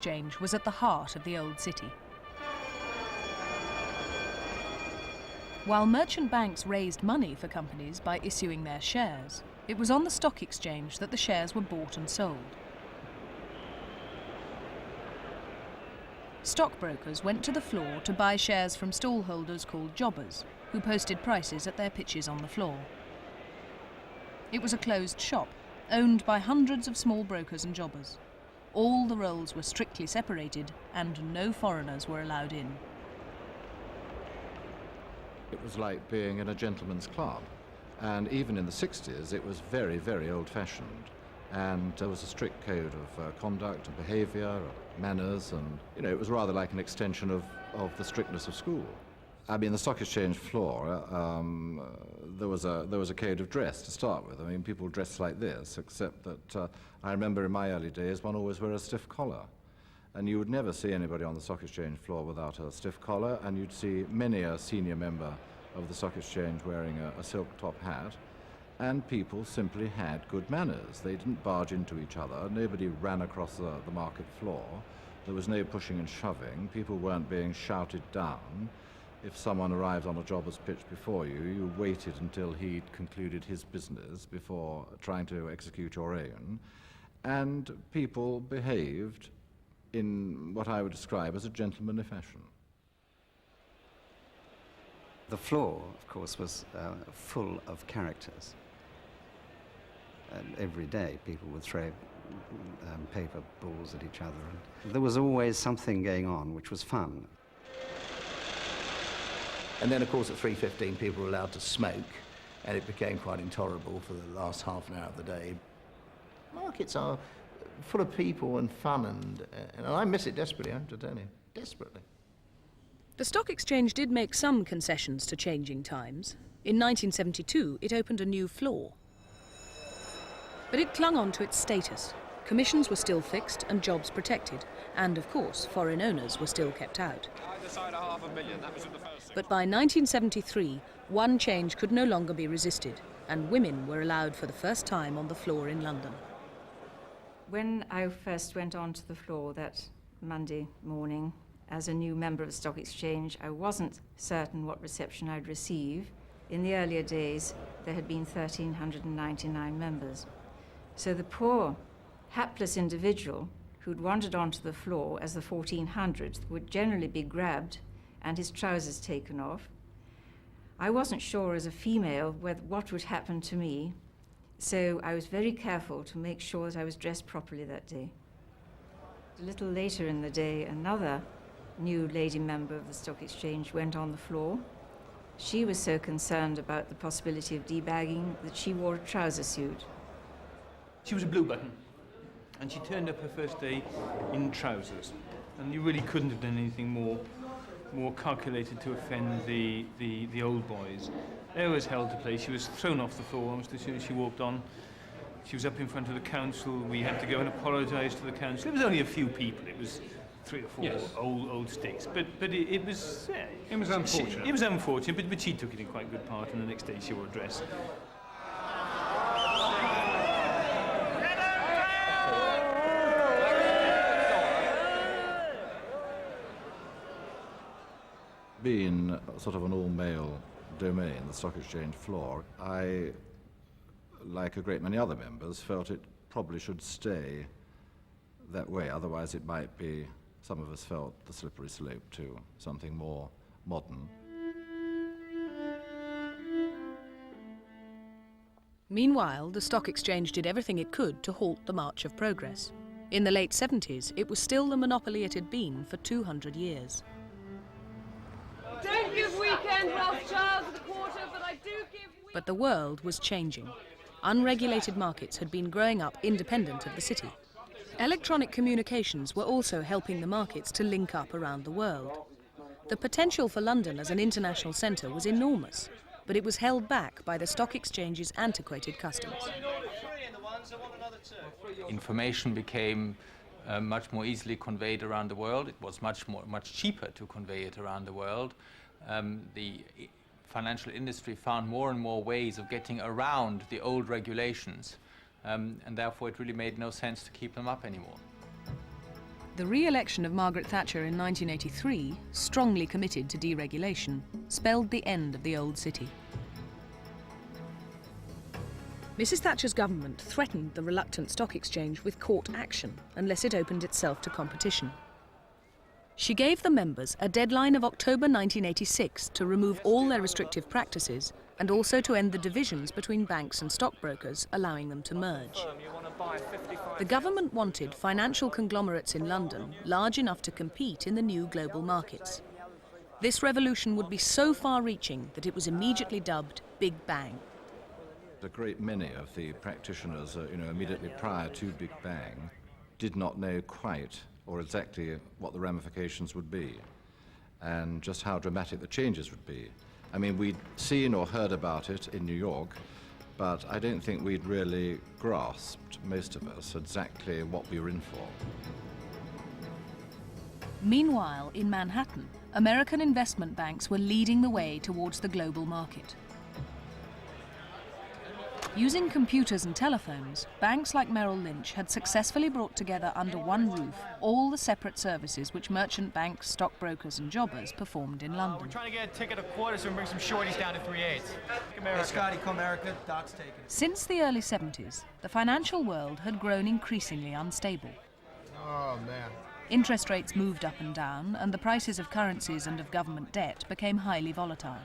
Exchange was at the heart of the old city. While merchant banks raised money for companies by issuing their shares, it was on the stock exchange that the shares were bought and sold. Stockbrokers went to the floor to buy shares from stallholders called jobbers, who posted prices at their pitches on the floor. It was a closed shop, owned by hundreds of small brokers and jobbers. All the roles were strictly separated, and no foreigners were allowed in. It was like being in a gentleman's club, and even in the 60s it was very, very old-fashioned, and there was a strict code of conduct and behaviour, manners, and it was rather like an extension of the strictness of school. I mean, the stock exchange floor, there was a code of dress to start with. I mean, people dressed like this, except that I remember in my early days one always wore a stiff collar. And you would never see anybody on the stock exchange floor without a stiff collar, and you'd see many a senior member of the stock exchange wearing a silk top hat, and people simply had good manners. They didn't barge into each other. Nobody ran across the market floor. There was no pushing and shoving. People weren't being shouted down. If someone arrived on a jobber's pitch before you, you waited until he'd concluded his business before trying to execute your own. And people behaved in what I would describe as a gentlemanly fashion. The floor, of course, was full of characters. Every day people would throw paper balls at each other. And there was always something going on which was fun. And then, of course, at 3:15 people were allowed to smoke, and it became quite intolerable for the last half an hour of the day. Markets are full of people and fun, and I miss it desperately, I have to tell you, desperately. The stock exchange did make some concessions to changing times. In 1972, it opened a new floor. But it clung on to its status. Commissions were still fixed and jobs protected, and of course, foreign owners were still kept out. But by 1973, one change could no longer be resisted, and women were allowed for the first time on the floor in London. When I first went onto the floor that Monday morning as a new member of the Stock Exchange, I wasn't certain what reception I'd receive. In the earlier days, there had been 1,399 members. So the poor, hapless individual who'd wandered onto the floor as the 1400th would generally be grabbed and his trousers taken off. I wasn't sure as a female what would happen to me, so I was very careful to make sure that I was dressed properly that day. A little later in the day, another new lady member of the Stock Exchange went on the floor. She was so concerned about the possibility of debagging that she wore a trouser suit. She was a blue button, and she turned up her first day in trousers, and you really couldn't have done anything more calculated to offend the old boys. They always held to play. She was thrown off the floor almost as soon as she walked on. She was up in front of the council. We had to go and apologise to the council. It was only a few people. It was 3 or 4 old sticks. But it was... it was unfortunate. It was unfortunate, but she took it in quite good part, and the next day she wore a dress. Being sort of an all-male domain, the stock exchange floor, I, like a great many other members, felt it probably should stay that way. Otherwise it might be, some of us felt, the slippery slope to something more modern. Meanwhile, the stock exchange did everything it could to halt the march of progress. In the late 70s, it was still the monopoly it had been for 200 years. Don't give weekend Rothschild for the quarter, but I do give... But the world was changing. Unregulated markets had been growing up independent of the city. Electronic communications were also helping the markets to link up around the world. The potential for London as an international centre was enormous, but it was held back by the stock exchange's antiquated customs. Information became much more easily conveyed around the world. It was much cheaper to convey it around the world. The financial industry found more and more ways of getting around the old regulations, and therefore it really made no sense to keep them up anymore. The re-election of Margaret Thatcher in 1983, strongly committed to deregulation, spelled the end of the old city. Mrs. Thatcher's government threatened the reluctant stock exchange with court action unless it opened itself to competition. She gave the members a deadline of October 1986 to remove all their restrictive practices and also to end the divisions between banks and stockbrokers, allowing them to merge. The government wanted financial conglomerates in London large enough to compete in the new global markets. This revolution would be so far-reaching that it was immediately dubbed Big Bang. A great many of the practitioners, immediately prior to Big Bang, did not know quite or exactly what the ramifications would be and just how dramatic the changes would be. I mean, we'd seen or heard about it in New York, but I don't think we'd really grasped, most of us, exactly what we were in for. Meanwhile, in Manhattan, American investment banks were leading the way towards the global market. Using computers and telephones, banks like Merrill Lynch had successfully brought together under one roof all the separate services which merchant banks, stockbrokers and jobbers performed in London. We're trying to get a ticket a quarter so we can bring some shorties down to 3/8. Hey, Scotty, come America. Doc's taking it. Since the early 70s, the financial world had grown increasingly unstable. Oh, man. Interest rates moved up and down, and the prices of currencies and of government debt became highly volatile.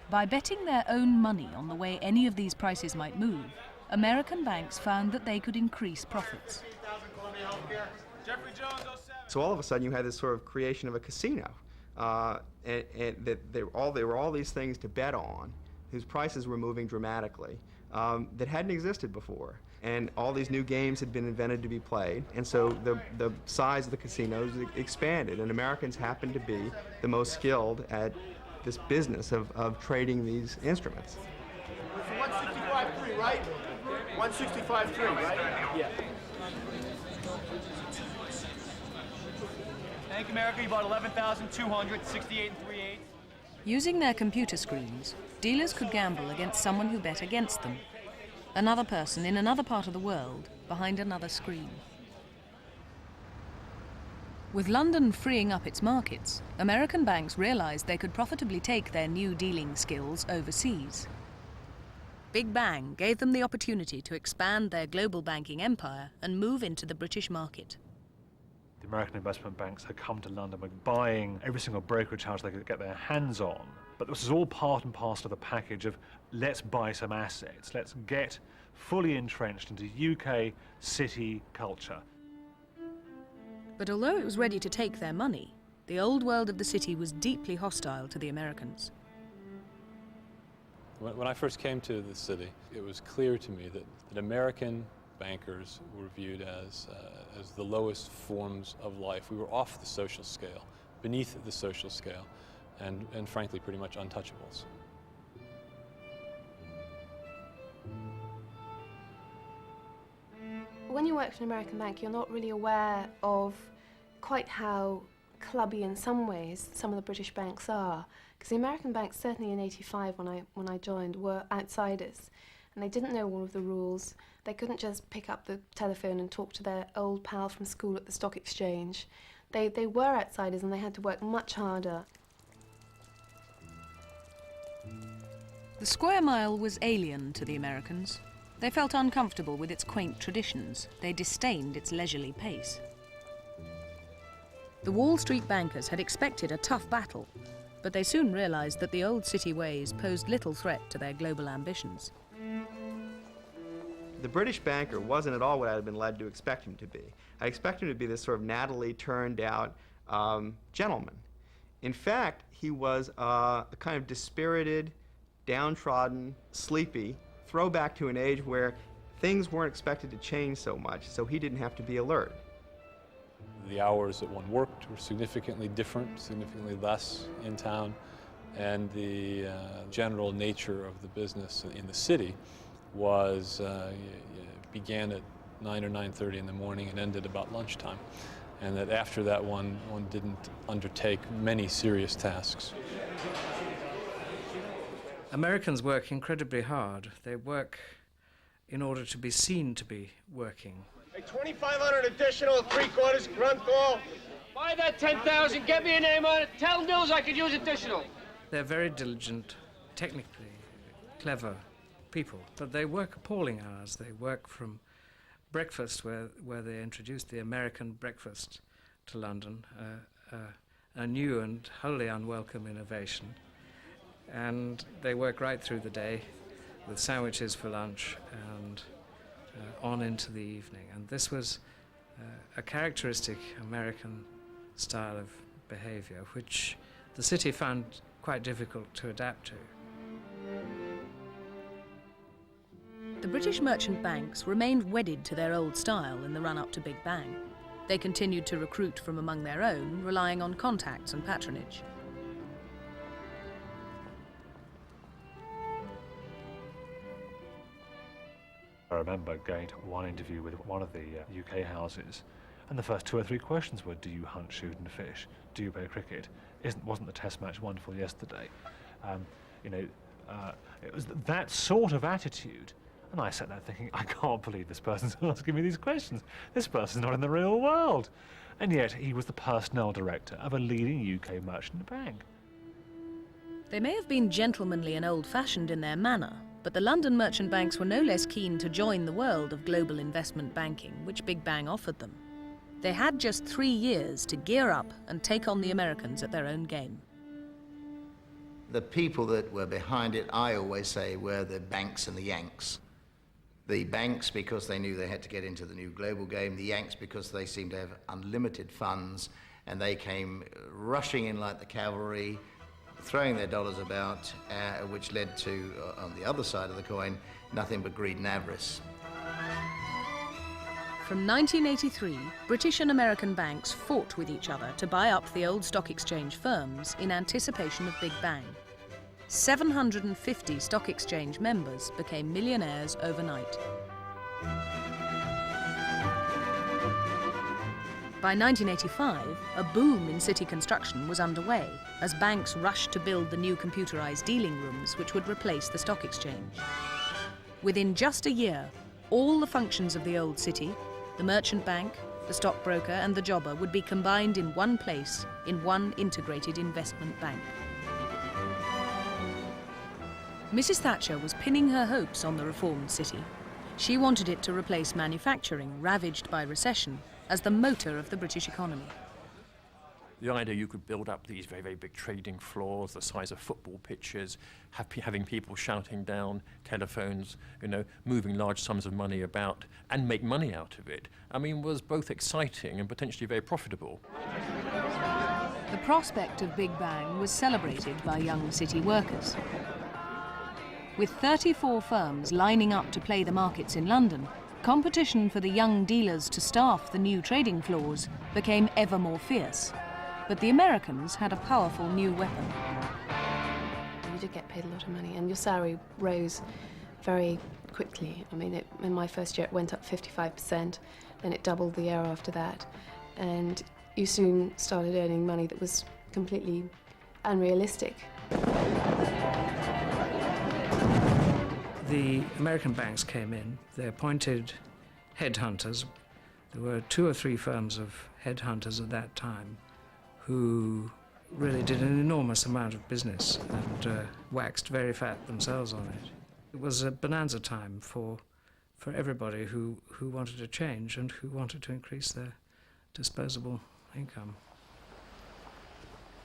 By betting their own money on the way any of these prices might move, American banks found that they could increase profits. So all of a sudden you had this sort of creation of a casino, and that there were all these things to bet on, whose prices were moving dramatically, that hadn't existed before. And all these new games had been invented to be played, and so the size of the casinos expanded, and Americans happened to be the most skilled at this business of trading these instruments. 165.3, right? 165.3, right? Yeah. Bank America, you bought 11,268 and 3/8. Using their computer screens, dealers could gamble against someone who bet against them, another person in another part of the world behind another screen. With London freeing up its markets, American banks realized they could profitably take their new dealing skills overseas. Big Bang gave them the opportunity to expand their global banking empire and move into the British market. The American investment banks had come to London, were buying every single brokerage house they could get their hands on. But this was all part and parcel of the package of let's buy some assets, let's get fully entrenched into UK city culture. But although it was ready to take their money, the old world of the city was deeply hostile to the Americans. When I first came to the city, it was clear to me that American bankers were viewed as the lowest forms of life. We were off the social scale, beneath the social scale, and frankly pretty much untouchables. When you work for an American bank, you're not really aware of quite how clubby in some ways some of the British banks are. Because the American banks, certainly in '85 when I joined, were outsiders. And they didn't know all of the rules. They couldn't just pick up the telephone and talk to their old pal from school at the stock exchange. They were outsiders and they had to work much harder. The square mile was alien to the Americans. They felt uncomfortable with its quaint traditions. They disdained its leisurely pace. The Wall Street bankers had expected a tough battle, but they soon realized that the old city ways posed little threat to their global ambitions. The British banker wasn't at all what I had been led to expect him to be. I expected him to be this sort of nattily turned out gentleman. In fact, he was a kind of dispirited, downtrodden, sleepy throwback to an age where things weren't expected to change so much, so he didn't have to be alert. The hours that one worked were significantly different, significantly less in town, and the general nature of the business in the city was began at 9 or 9:30 in the morning and ended about lunchtime, and that after that one didn't undertake many serious tasks. Americans work incredibly hard. They work in order to be seen to be working. Hey, $2,500 additional, 3/4, run call. Buy that 10,000, get me a name on it. Tell Mills I could use additional. They're very diligent, technically clever people, but they work appalling hours. They work from breakfast, where they introduced the American breakfast to London, a new and wholly unwelcome innovation. And they work right through the day with sandwiches for lunch and on into the evening. And this was a characteristic American style of behavior, which the city found quite difficult to adapt to. The British merchant banks remained wedded to their old style in the run-up to Big Bang. They continued to recruit from among their own, relying on contacts and patronage. I remember going to one interview with one of the UK houses, and the first 2 or 3 questions were, do you hunt, shoot and fish? Do you play cricket? Wasn't the test match wonderful yesterday? It was that sort of attitude. And I sat there thinking, I can't believe this person's asking me these questions. This person's not in the real world. And yet he was the personnel director of a leading UK merchant bank. They may have been gentlemanly and old-fashioned in their manner, but the London merchant banks were no less keen to join the world of global investment banking, which Big Bang offered them. They had just 3 years to gear up and take on the Americans at their own game. The people that were behind it, I always say, were the banks and the Yanks. The banks because they knew they had to get into the new global game, the Yanks because they seemed to have unlimited funds, and they came rushing in like the cavalry, throwing their dollars about, which led to, on the other side of the coin, nothing but greed and avarice. From 1983, British and American banks fought with each other to buy up the old stock exchange firms in anticipation of Big Bang. 750 stock exchange members became millionaires overnight. By 1985, a boom in city construction was underway as banks rushed to build the new computerised dealing rooms which would replace the stock exchange. Within just a year, all the functions of the old city, the merchant bank, the stockbroker and the jobber would be combined in one place, in one integrated investment bank. Mrs. Thatcher was pinning her hopes on the reformed city. She wanted it to replace manufacturing, ravaged by recession, as the motor of the British economy. The idea you could build up these very, very big trading floors, the size of football pitches, having people shouting down telephones, moving large sums of money about, and make money out of it, was both exciting and potentially very profitable. The prospect of Big Bang was celebrated by young city workers. With 34 firms lining up to play the markets in London, competition for the young dealers to staff the new trading floors became ever more fierce. But the Americans had a powerful new weapon. You did get paid a lot of money, and your salary rose very quickly. In my first year it went up 55%, then it doubled the year after that. And you soon started earning money that was completely unrealistic. The American banks came in, they appointed headhunters. There were 2 or 3 firms of headhunters at that time who really did an enormous amount of business and waxed very fat themselves on it. It was a bonanza time for everybody who wanted to change and who wanted to increase their disposable income.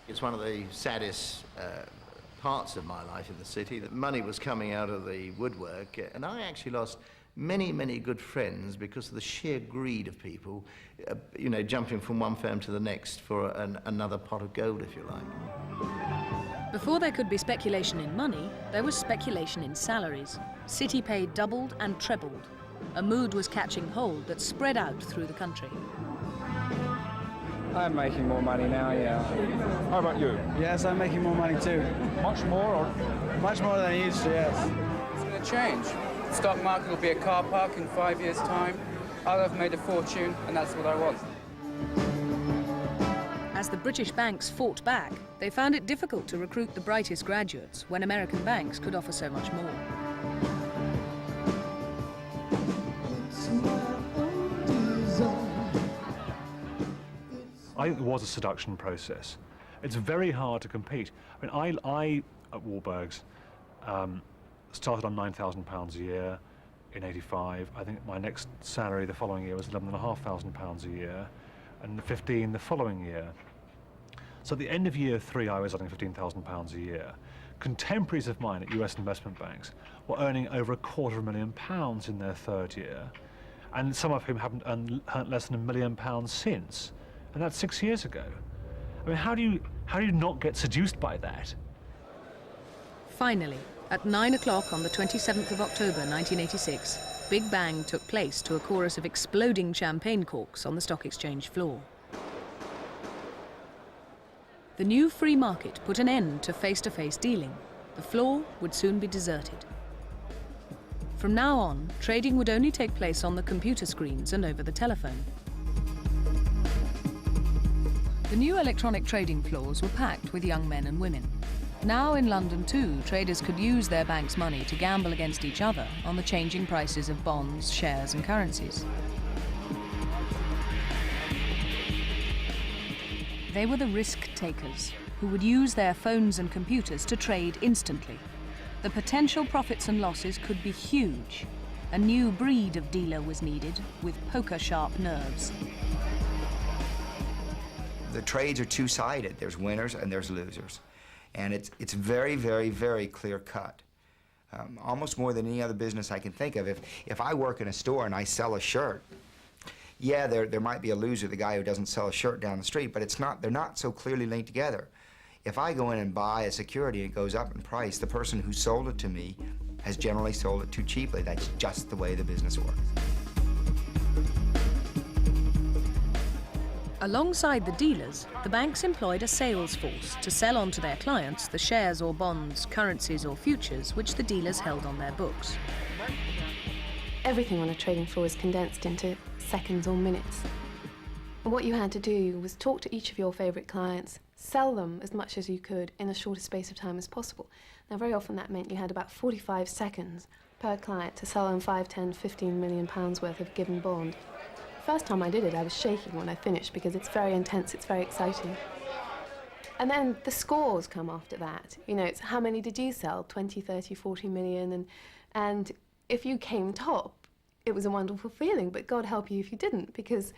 It's one of the saddest parts of my life in the city that money was coming out of the woodwork, and I actually lost many, many good friends because of the sheer greed of people, jumping from one firm to the next for another pot of gold, if you like. Before there could be speculation in money, there was speculation in salaries. City pay doubled and trebled. A mood was catching hold that spread out through the country. I'm making more money now, yeah. How about you? Yes, I'm making more money too. Much more, or? Much more than I used to, yes. It's going to change. The stock market will be a car park in 5 years' time. I'll have made a fortune, and that's what I want. As the British banks fought back, they found it difficult to recruit the brightest graduates when American banks could offer so much more. I think it was a seduction process. It's very hard to compete. I mean, I at Warburg's, started on £9,000 a year in '85. I think my next salary the following year was £11,500 a year, and 15 the following year. So at the end of year 3, I was earning £15,000 a year. Contemporaries of mine at US investment banks were earning over £250,000 in their 3rd year, and some of whom haven't earned less than £1 million since, and that's 6 years ago. I mean, how do you not get seduced by that? Finally, at 9 o'clock on the 27th of October 1986, Big Bang took place to a chorus of exploding champagne corks on the stock exchange floor. The new free market put an end to face-to-face dealing. The floor would soon be deserted. From now on, trading would only take place on the computer screens and over the telephone. The new electronic trading floors were packed with young men and women. Now in London too, traders could use their bank's money to gamble against each other on the changing prices of bonds, shares and currencies. They were the risk takers, who would use their phones and computers to trade instantly. The potential profits and losses could be huge. A new breed of dealer was needed, with poker-sharp nerves. The trades are two-sided. There's winners and there's losers. And it's very, very, very clear-cut. Almost more than any other business I can think of. If I work in a store and I sell a shirt, yeah, there might be a loser, the guy who doesn't sell a shirt down the street, but they're not so clearly linked together. If I go in and buy a security and it goes up in price, the person who sold it to me has generally sold it too cheaply. That's just the way the business works. Alongside the dealers, the banks employed a sales force to sell on to their clients the shares or bonds, currencies or futures which the dealers held on their books. Everything on a trading floor is condensed into seconds or minutes. And what you had to do was talk to each of your favourite clients, sell them as much as you could in as short a space of time as possible. Now, very often that meant you had about 45 seconds per client to sell them 5, 10, 15 million pounds worth of a given bond. First time I did it, I was shaking when I finished because it's very intense, it's very exciting. And then the scores come after that. You know, it's how many did you sell? 20, 30, 40 million. And if you came top, it was a wonderful feeling, but God help you if you didn't, because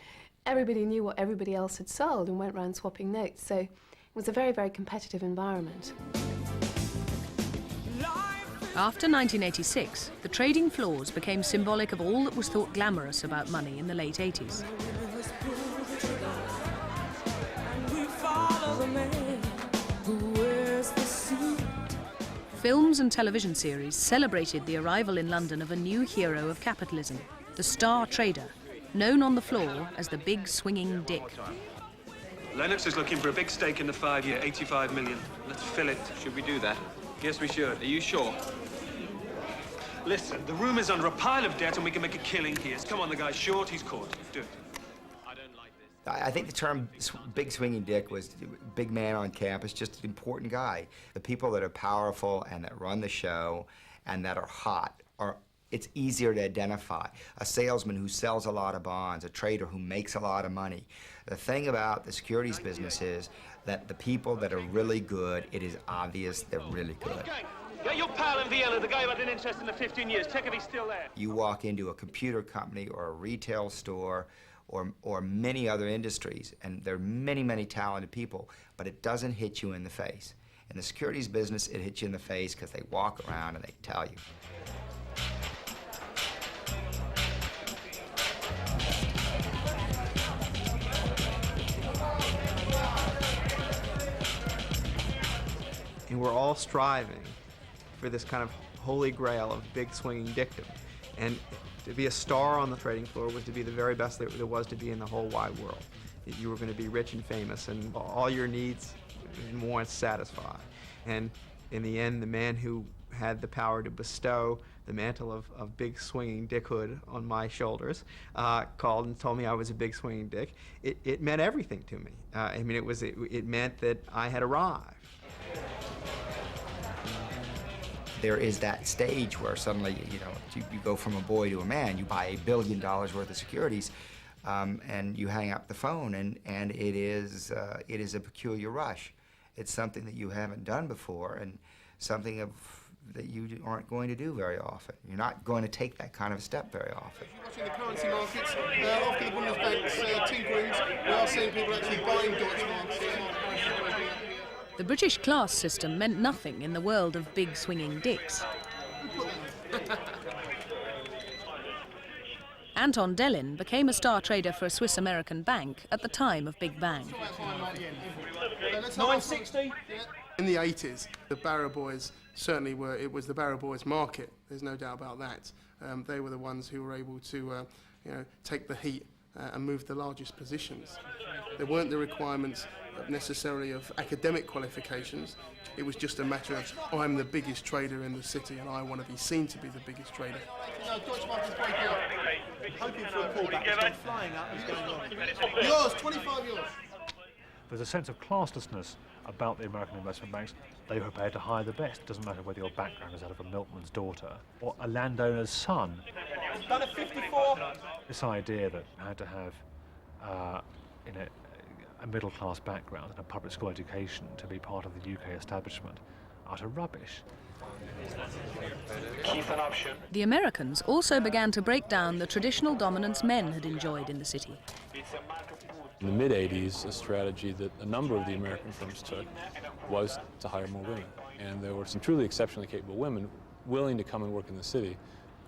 everybody knew what everybody else had sold and went around swapping notes. So it was a very, very competitive environment. After 1986, the trading floors became symbolic of all that was thought glamorous about money in the late 80s. Films and television series celebrated the arrival in London of a new hero of capitalism, the star trader, known on the floor as the Big Swinging Dick. Lennox is looking for a big stake in the 5-year, 85 million. Let's fill it. Should we do that? Yes, we should. Are you sure? Listen, the room is under a pile of debt and we can make a killing here. Come on, the guy's short, he's caught. Do it. I think the term big swinging dick was big man on campus, just an important guy. The people that are powerful and that run the show and that are hot, it's easier to identify. A salesman who sells a lot of bonds, a trader who makes a lot of money. The thing about the securities business is that the people that are really good, it is obvious they're really good. Get your pal in Vienna, the guy who had an interest in the 15 years. Check if he's still there. You walk into a computer company or a retail store or many other industries, and there are many, many talented people, but it doesn't hit you in the face. In the securities business, it hits you in the face because they walk around and they tell you. And we're all striving for this kind of holy grail of big swinging dictum. And to be a star on the trading floor was to be the very best there was to be in the whole wide world. You were going to be rich and famous and all your needs and wants satisfied. And in the end, the man who had the power to bestow the mantle of big swinging dickhood on my shoulders called and told me I was a big swinging dick. It meant everything to me. I mean, it meant that I had arrived. There is that stage where suddenly, you know, you go from a boy to a man. You buy $1 billion worth of securities. and you hang up the phone, and it is a peculiar rush. It's something that you haven't done before, and something that you aren't going to do very often. You're not going to take that kind of step very often. Watching the currency markets, after the Bundesbank's tinkerings, we are seeing people actually buying Deutsche marks. The British class system meant nothing in the world of big swinging dicks. Anton Dellin became a star trader for a Swiss-American bank at the time of Big Bang. 960. In the 80s, the Barrow Boys certainly were. It was the Barrow Boys market. There's no doubt about that. They were the ones who were able to, take the heat and move the largest positions. There weren't the requirements necessarily of academic qualifications. It was just a matter of, I'm the biggest trader in the city and I want to be seen to be the biggest trader. Hoping for a callback. He's gone flying up. He's going long. Yours, 25 yours. There's a sense of classlessness about the American investment banks. They were prepared to hire the best. It doesn't matter whether your background is that of a milkman's daughter or a landowner's son. Done a 54. This idea that you had to have a middle-class background and a public school education to be part of the UK establishment, utter rubbish. Keep an option. The Americans also began to break down the traditional dominance men had enjoyed in the city. In the mid-'80s, a strategy that a number of the American firms took was to hire more women. And there were some truly exceptionally capable women willing to come and work in the city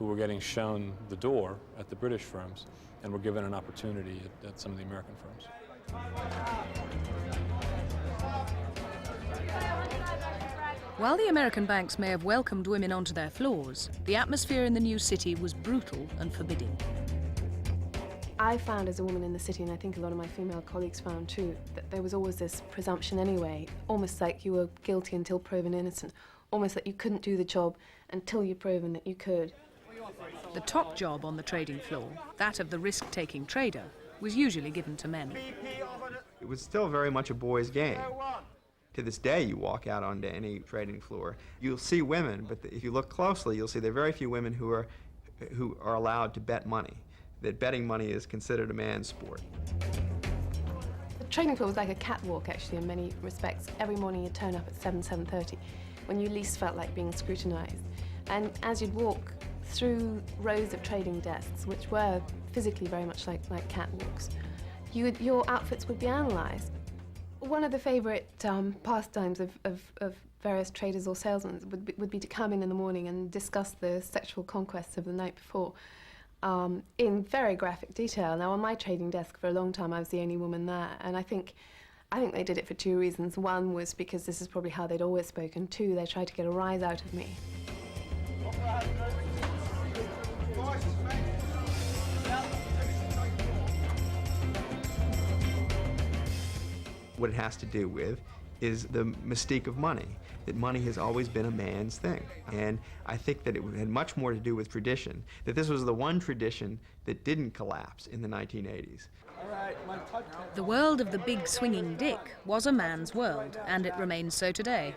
who were getting shown the door at the British firms and were given an opportunity at some of the American firms. While the American banks may have welcomed women onto their floors, the atmosphere in the new city was brutal and forbidding. I found as a woman in the city, and I think a lot of my female colleagues found too, that there was always this presumption anyway, almost like you were guilty until proven innocent, almost like you couldn't do the job until you'd proven that you could. The top job on the trading floor, that of the risk-taking trader, was usually given to men. It was still very much a boys' game. To this day, you walk out onto any trading floor, you'll see women, but if you look closely, you'll see there are very few women who are allowed to bet money. That betting money is considered a man's sport. The trading floor was like a catwalk, actually, in many respects. Every morning you'd turn up at 7:30, when you least felt like being scrutinized. And as you'd walk through rows of trading desks, which were physically very much like catwalks, your outfits would be analyzed. One of the favorite pastimes of various traders or salesmen would be to come in the morning and discuss the sexual conquests of the night before in very graphic detail. Now, on my trading desk for a long time, I was the only woman there, and I think they did it for two reasons. One was because this is probably how they'd always spoken. Two, they tried to get a rise out of me. What it has to do with is the mystique of money, that money has always been a man's thing. And I think that it had much more to do with tradition, that this was the one tradition that didn't collapse in the 1980s. The world of the big swinging dick was a man's world, and it remains so today.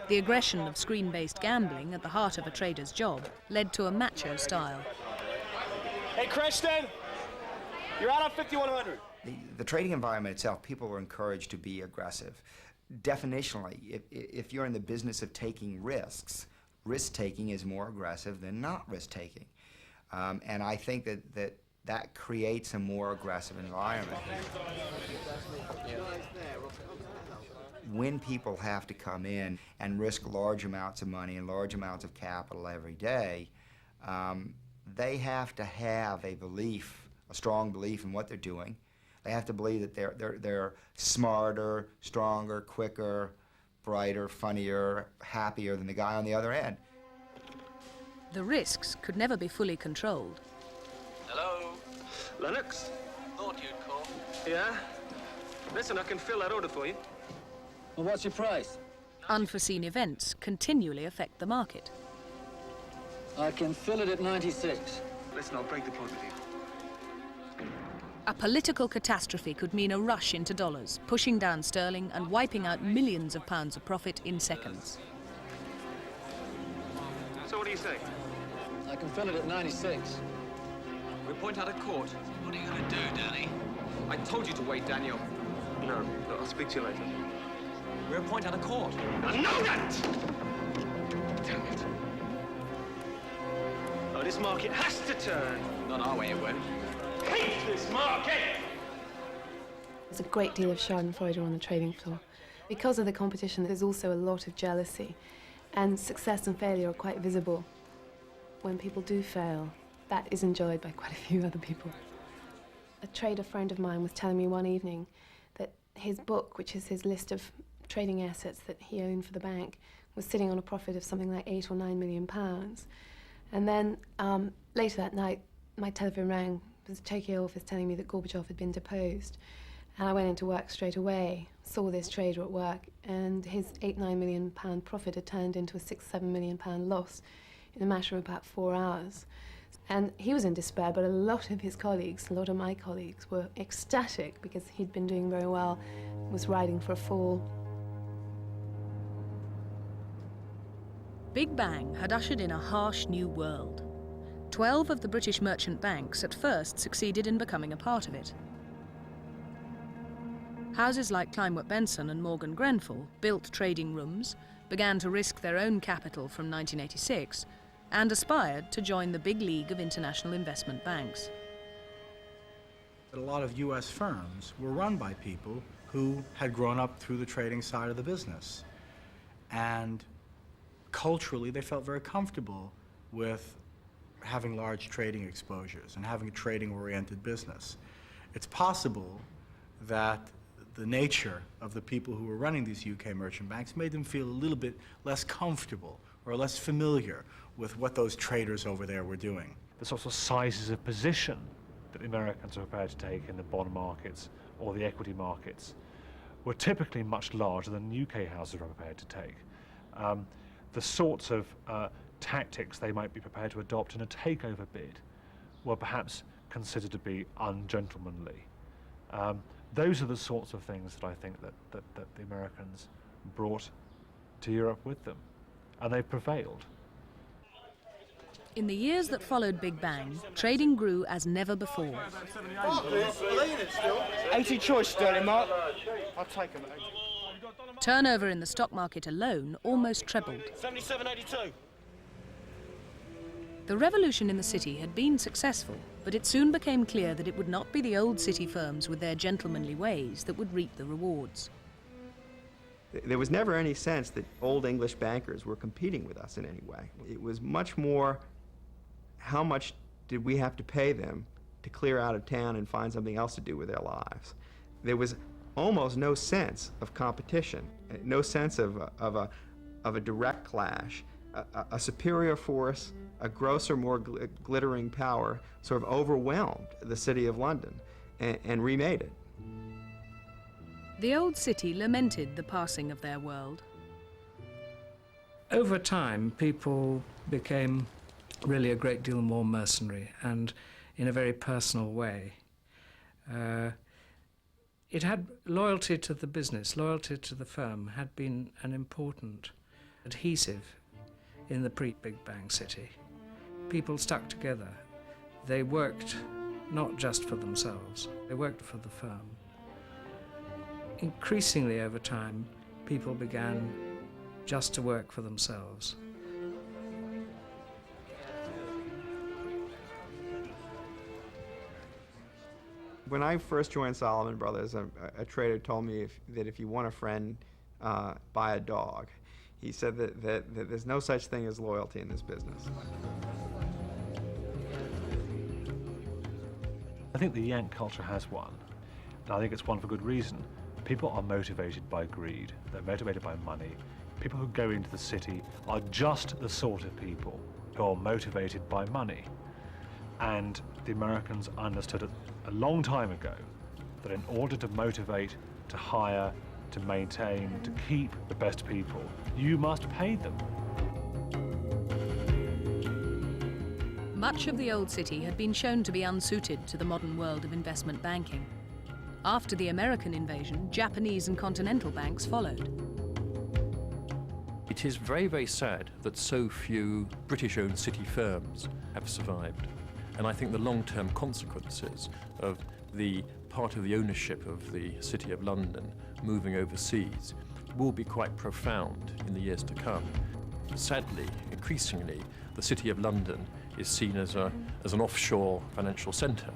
The aggression of screen-based gambling at the heart of a trader's job led to a macho style. Hey, Christian, you're out on 5100. The trading environment itself, people were encouraged to be aggressive. Definitionally, if you're in the business of taking risks, risk-taking is more aggressive than not risk-taking. And I think that creates a more aggressive environment. When people have to come in and risk large amounts of money and large amounts of capital every day, they have to have a strong belief in what they're doing. They have to believe that they're smarter, stronger, quicker, brighter, funnier, happier than the guy on the other end. The risks could never be fully controlled. Hello? Lennox? Thought you'd call. Yeah? Listen, I can fill that order for you. Well, what's your price? Unforeseen events continually affect the market. I can fill it at 96. Listen, I'll break the point with you. A political catastrophe could mean a rush into dollars, pushing down sterling and wiping out millions of pounds of profit in seconds. So what do you say? I can fill it at 96. We'll point out a court. What are you going to do, Danny? I told you to wait, Daniel. No, I'll speak to you later. We'll point out a court. I know that! Damn it. Oh, this market has to turn. Not our way, it won't. Hate this market! There's a great deal of schadenfreude on the trading floor. Because of the competition, there's also a lot of jealousy, and success and failure are quite visible. When people do fail, that is enjoyed by quite a few other people. A trader friend of mine was telling me one evening that his book, which is his list of trading assets that he owned for the bank, was sitting on a profit of something like £8 or £9 million. And then later that night, my telephone rang. It was a Turkey office telling me that Gorbachev had been deposed. And I went into work straight away, saw this trader at work, and his £8–9 million profit had turned into a £6–7 million loss in a matter of about 4 hours. And he was in despair, but a lot of his colleagues, a lot of my colleagues, were ecstatic because he'd been doing very well, was riding for a fall. Big Bang had ushered in a harsh new world. 12 of the British merchant banks at first succeeded in becoming a part of it. Houses like Kleinwort Benson and Morgan Grenfell built trading rooms, began to risk their own capital from 1986, and aspired to join the big league of international investment banks. A lot of U.S. firms were run by people who had grown up through the trading side of the business. And culturally, they felt very comfortable with having large trading exposures and having a trading-oriented business. It's possible that the nature of the people who were running these UK merchant banks made them feel a little bit less comfortable or less familiar with what those traders over there were doing. The sorts of sizes of position that the Americans were prepared to take in the bond markets or the equity markets were typically much larger than UK houses were prepared to take. The sorts of tactics they might be prepared to adopt in a takeover bid were perhaps considered to be ungentlemanly. Those are the sorts of things that I think that the Americans brought to Europe with them, and they've prevailed. In the years that followed Big Bang, trading grew as never before. 80 choice, Sterling, Mark. I'll take them. Turnover in the stock market alone almost trebled. 77.82. The revolution in the city had been successful, but it soon became clear that it would not be the old city firms with their gentlemanly ways that would reap the rewards. There was never any sense that old English bankers were competing with us in any way. It was much more, how much did we have to pay them to clear out of town and find something else to do with their lives? There was almost no sense of competition, no sense of a direct clash. A superior force, a grosser, more glittering power sort of overwhelmed the city of London and remade it. The old city lamented the passing of their world. Over time, people became really a great deal more mercenary and in a very personal way. It had loyalty to the business, loyalty to the firm had been an important adhesive in the pre-Big Bang city. People stuck together. They worked not just for themselves, they worked for the firm. Increasingly over time, people began just to work for themselves. When I first joined Solomon Brothers, a trader told me that if you want a friend, buy a dog. He said that there's no such thing as loyalty in this business. I think the Yank culture has one, and I think it's one for good reason. People are motivated by greed, they're motivated by money. People who go into the city are just the sort of people who are motivated by money. And the Americans understood a long time ago that in order to motivate, to hire, to maintain, to keep the best people, you must pay them. Much of the old city had been shown to be unsuited to the modern world of investment banking. After the American invasion, Japanese and continental banks followed. It is very, very sad that so few British-owned city firms have survived. And I think the long-term consequences of the part of the ownership of the City of London moving overseas will be quite profound in the years to come. Sadly, increasingly, the City of London is seen as an offshore financial centre.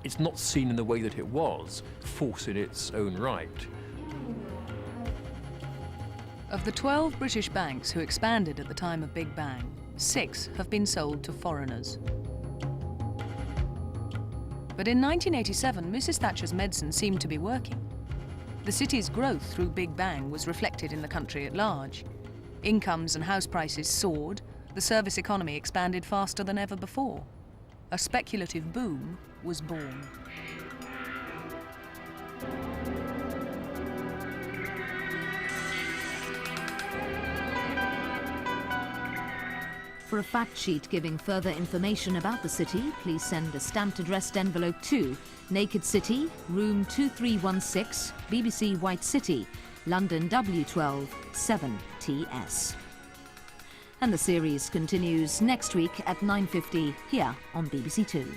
It's not seen in the way that it was, force in its own right. Of the 12 British banks who expanded at the time of Big Bang, 6 have been sold to foreigners. But in 1987, Mrs. Thatcher's medicine seemed to be working. The city's growth through Big Bang was reflected in the country at large. Incomes and house prices soared, the service economy expanded faster than ever before. A speculative boom was born. For a fact sheet giving further information about the city, please send a stamped addressed envelope to Naked City, Room 2316, BBC White City, London W12 7TS. And the series continues next week at 9:50 here on BBC Two.